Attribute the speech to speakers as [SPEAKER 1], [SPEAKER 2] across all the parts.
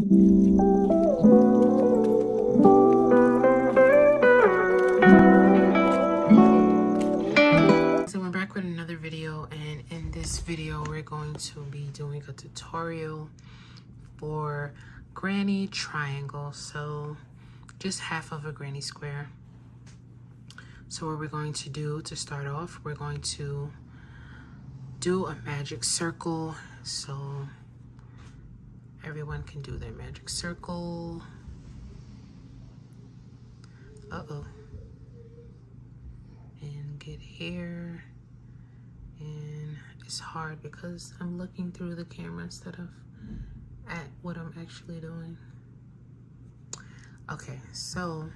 [SPEAKER 1] So we're back with another video, and in this video we're going to be doing a tutorial for granny triangle, so just half of a granny square. So what we're going to do to start off, we're going to do a magic circle, so everyone can do their magic circle. And get here, and it's hard because I'm looking through the camera instead of at what I'm actually doing. Okay, so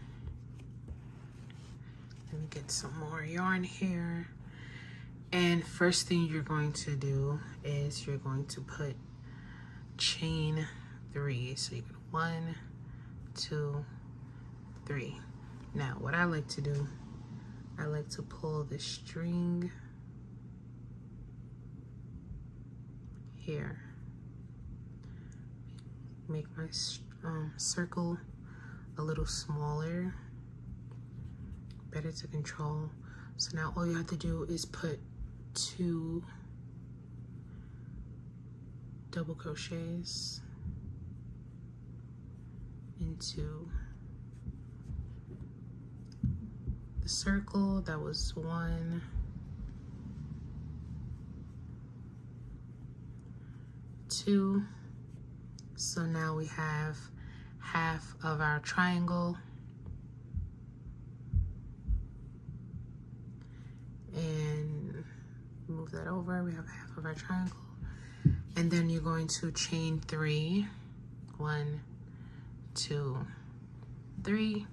[SPEAKER 1] let me get some more yarn here. And first thing you're going to do is you're going to put chain 3. So you get 1, 2, 3. Now what I like to do, I like to pull the string here, make my circle a little smaller, better to control. So now all you have to do is put 2 double crochets into the circle. That was 1, 2. So now we have half of our triangle, and move that over. We have half of our triangle, and then you're going to chain 3, 1, 2, 3,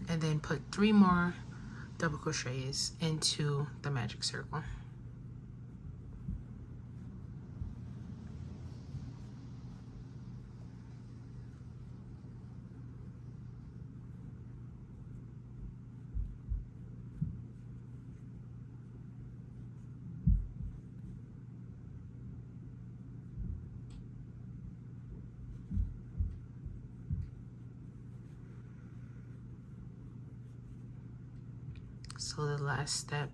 [SPEAKER 1] and then put 3 more double crochets into the magic circle. So the last step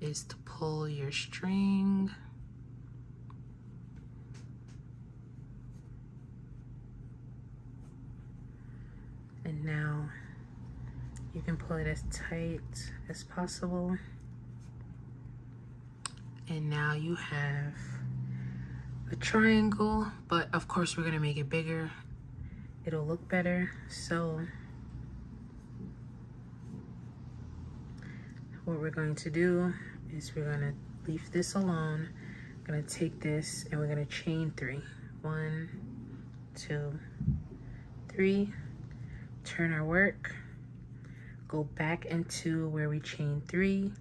[SPEAKER 1] is to pull your string. And now you can pull it as tight as possible. And now you have a triangle, but of course we're gonna make it bigger. It'll look better. So what we're going to do is we're gonna leave this alone. I'm gonna take this and we're gonna chain 3. 1, 2, 3. Turn our work, go back into where we chained 3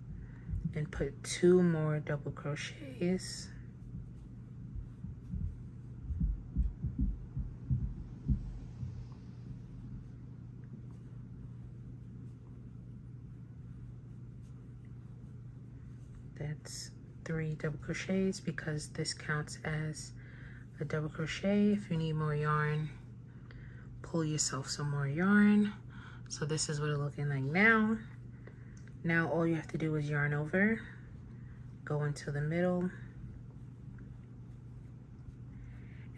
[SPEAKER 1] and put 2 more double crochets. That's 3 double crochets because this counts as a double crochet. If you need more yarn, pull yourself some more yarn. So this is what it's looking like now. Now all you have to do is yarn over, go into the middle,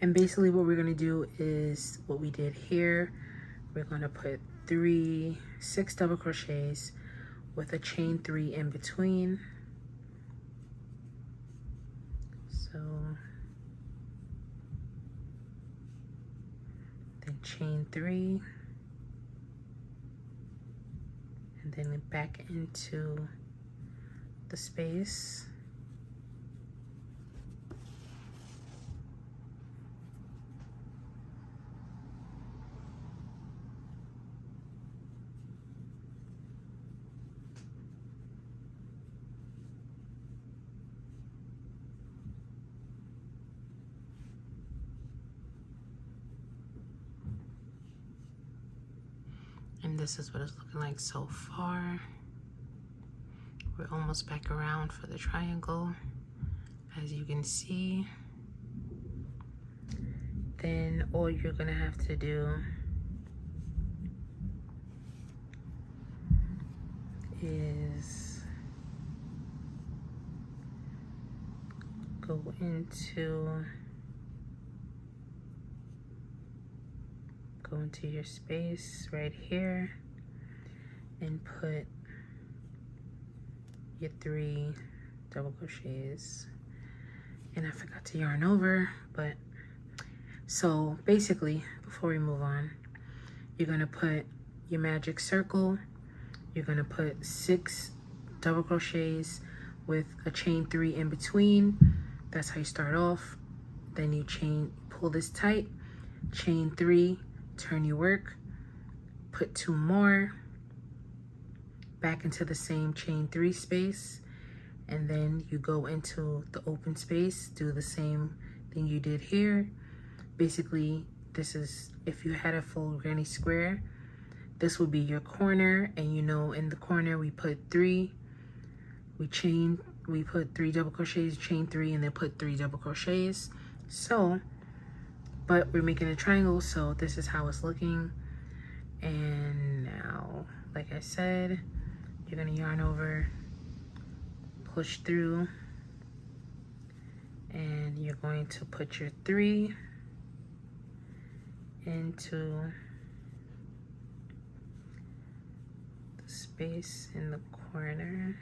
[SPEAKER 1] and basically what we're going to do is what we did here. We're going to put 6 double crochets with a chain 3 in between. So then chain 3, and then back into the space. And this is what it's looking like so far. We're almost back around for the triangle, as you can see. then all you're gonna have to do is go into your space right here and put your 3 double crochets. And I forgot to yarn over, but so basically before we move on, you're gonna put your magic circle, you're gonna put 6 double crochets with a chain 3 in between. That's how you start off. Then you pull this tight, chain 3, turn your work, put 2 more back into the same chain 3 space, and then you go into the open space, do the same thing you did here. Basically, this is, if you had a full granny square, this would be your corner, and you know in the corner we put 3, we put 3 double crochets, chain 3, and then put 3 double crochets. So, but we're making a triangle, so this is how it's looking. And now, like I said, you're gonna yarn over, push through, and you're going to put your 3 into the space in the corner.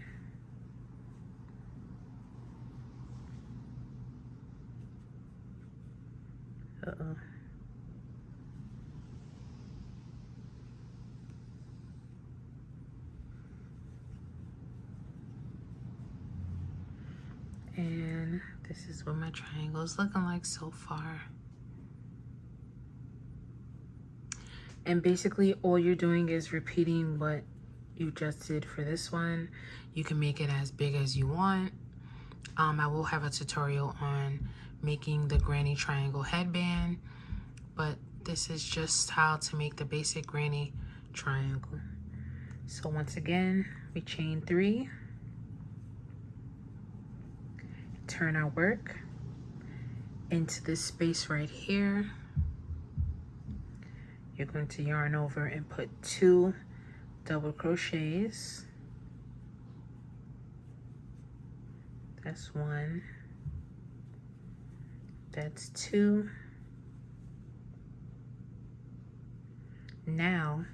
[SPEAKER 1] Uh-oh. And this is what my triangle is looking like so far. And basically all you're doing is repeating what you just did for this one. You can make it as big as you want. I will have a tutorial on making the granny triangle headband, but this is just how to make the basic granny triangle. So once again, we chain 3, turn our work into this space right here. You're going to yarn over and put 2 double crochets. That's 1. That's 2. Now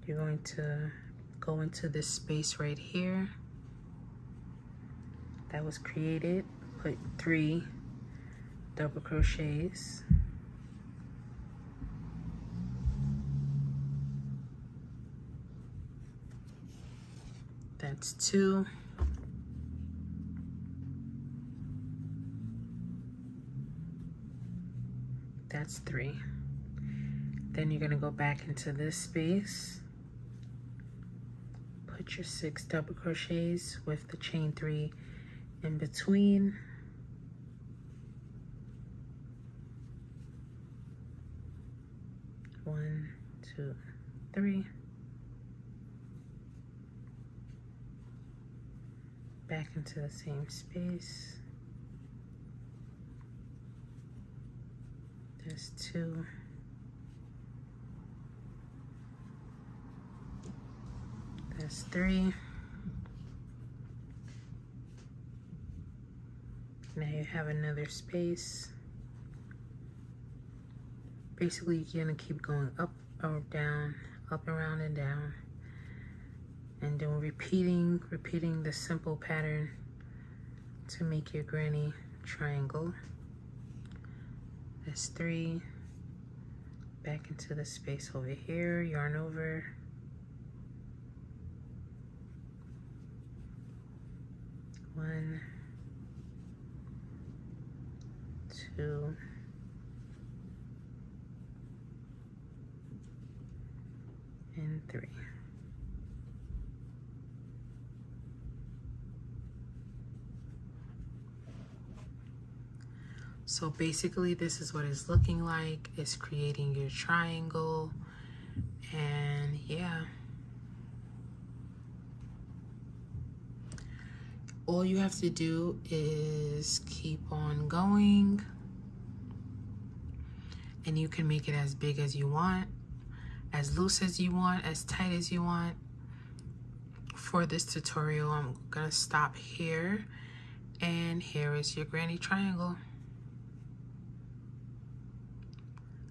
[SPEAKER 1] you're going to go into this space right here that was created, put 3 double crochets. That's 2. That's 3. Then you're gonna go back into this space, put your 6 double crochets with the chain 3 in between. One, 2, 3. Back into the same space. There's 2. There's 3. Now you have another space. Basically, you're gonna keep going up or down, up, around, and down. And then repeating the simple pattern to make your granny triangle. That's 3. Back into the space over here, yarn over. 1, 2, and 3. So basically this is what it's looking like. It's creating your triangle, and yeah. All you have to do is keep on going and you can make it as big as you want, as loose as you want, as tight as you want. For this tutorial, I'm gonna stop here, and here is your granny triangle.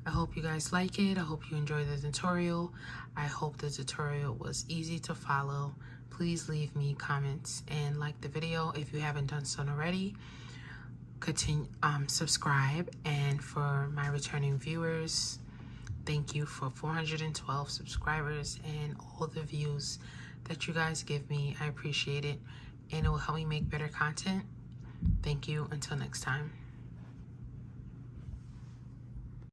[SPEAKER 1] I hope you guys like it. I hope you enjoyed the tutorial. I hope the tutorial was easy to follow. Please leave me comments and like the video if you haven't done so already. Continue, subscribe, and for my returning viewers, thank you for 412 subscribers and all the views that you guys give me. I appreciate it, and it will help me make better content. Thank you. Until next time.